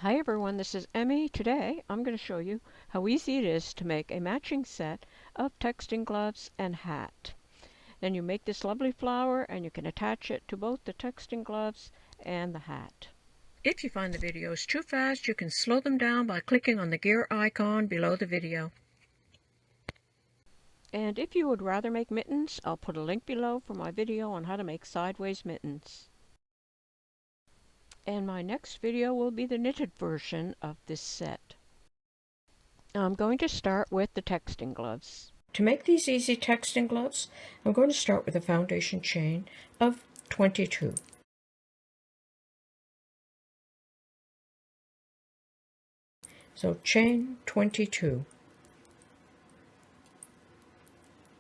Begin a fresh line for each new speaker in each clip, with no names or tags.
Hi everyone, this is Emmy. Today I'm going to show you how easy it is to make a matching set of texting gloves and hat. Then you make this lovely flower and you can attach it to both the texting gloves and the hat. If you find the videos too fast, you can slow them down by clicking on the gear icon below the video. And if you would rather make mittens, I'll put a link below for my video on how to make sideways mittens. And my next video will be the knitted version of this set. I'm going to start with the texting gloves. To make these easy texting gloves, I'm going to start with a foundation chain of 22. So chain 22.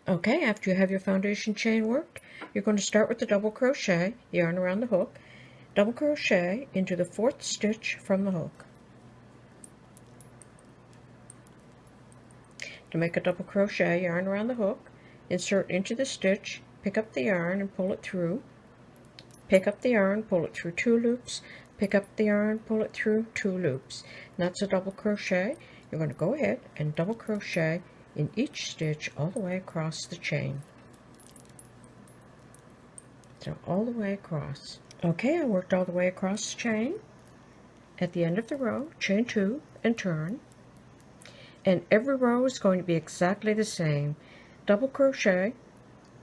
Okay, after you have your foundation chain worked, you're going to start with the double crochet, yarn around the hook, double crochet into the 4th stitch from the hook. To make a double crochet, yarn around the hook, insert into the stitch, pick up the yarn and pull it through, pick up the yarn, pull it through 2 loops, pick up the yarn, pull it through 2 loops. And that's a double crochet. You're going to go ahead and double crochet in each stitch all the way across the chain. So all the way across. Okay, I worked all the way across the chain. At the end of the row, chain 2 and turn. And every row is going to be exactly the same. Double crochet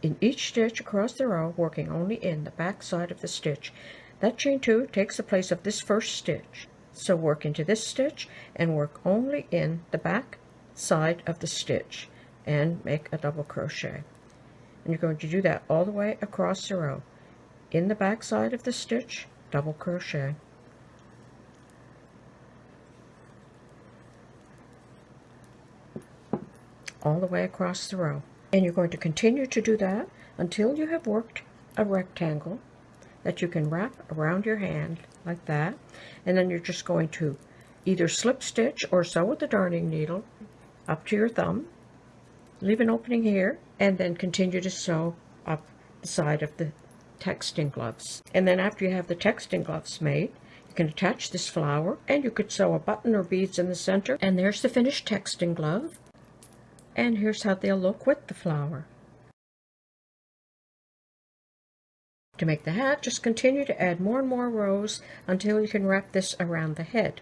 in each stitch across the row, working only in the back side of the stitch. That chain 2 takes the place of this first stitch. So work into this stitch and work only in the back side of the stitch and make a double crochet. And you're going to do that all the way across the row. In the back side of the stitch, double crochet. All the way across the row. And you're going to continue to do that until you have worked a rectangle that you can wrap around your hand like that. And then you're just going to either slip stitch or sew with the darning needle up to your thumb. Leave an opening here and then continue to sew up the side of the texting gloves. And then after you have the texting gloves made, you can attach this flower and you could sew a button or beads in the center. And there's the finished texting glove. And here's how they'll look with the flower. To make the hat, just continue to add more and more rows until you can wrap this around the head.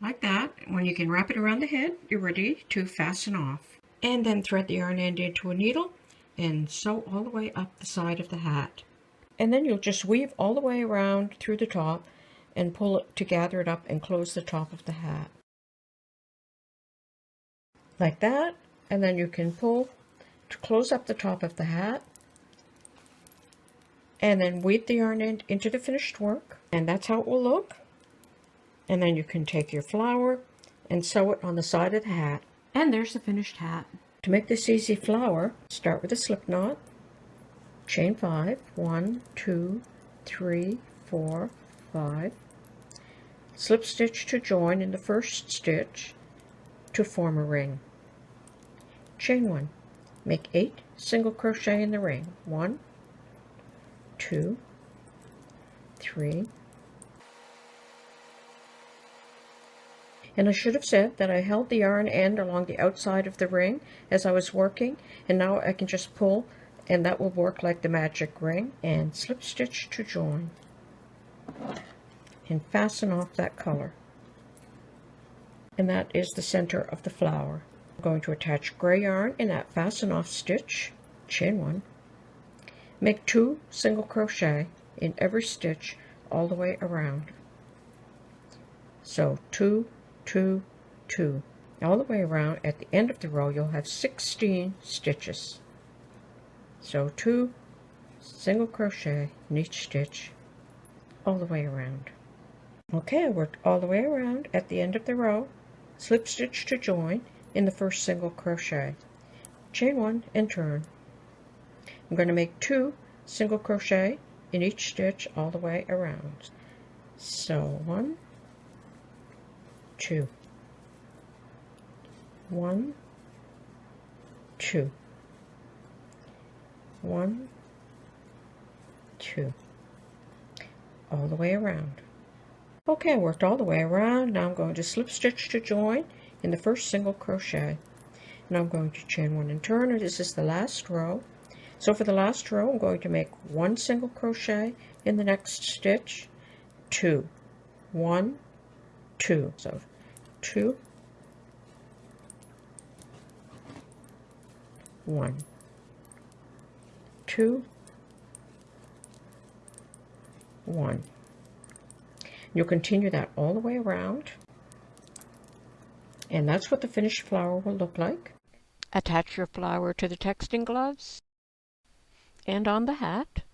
Like that. When you can wrap it around the head, you're ready to fasten off. And then thread the yarn end into a needle and sew all the way up the side of the hat. And then you'll just weave all the way around through the top and pull it to gather it up and close the top of the hat. Like that. And then you can pull to close up the top of the hat. And then weave the yarn end into the finished work. And that's how it will look. And then you can take your flower and sew it on the side of the hat. And there's the finished hat. To make this easy flower, start with a slip knot, chain 5, 1, 2, 3, 4, 5, slip stitch to join in the first stitch to form a ring. Chain 1, make 8 single crochet in the ring, 1, 2, 3, and I should have said that I held the yarn end along the outside of the ring as I was working, and now I can just pull and that will work like the magic ring. And slip stitch to join and fasten off that color. And that is the center of the flower. I'm going to attach gray yarn in that fasten off stitch, chain 1, make 2 single crochet in every stitch all the way around. So 2, 2, 2 all the way around. At the end of the row you'll have 16 stitches. So 2 single crochet in each stitch all the way around. Okay, I worked all the way around. At the end of the row, slip stitch to join in the first single crochet, chain 1 and turn. I'm going to make 2 single crochet in each stitch all the way around. So 1, 2, 1, 2, 1, 2, all the way around. Okay, I worked all the way around. Now I'm going to slip stitch to join in the first single crochet. Now I'm going to chain 1 and turn, and this is the last row. So for the last row, I'm going to make 1 single crochet in the next stitch, 2, 1, 2. So 2, 1, 2, 1. You'll continue that all the way around, and that's what the finished flower will look like. Attach your flower to the texting gloves and on the hat,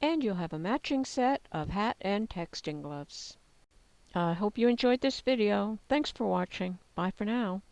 and you'll have a matching set of hat and texting gloves. I hope you enjoyed this video. Thanks for watching. Bye for now.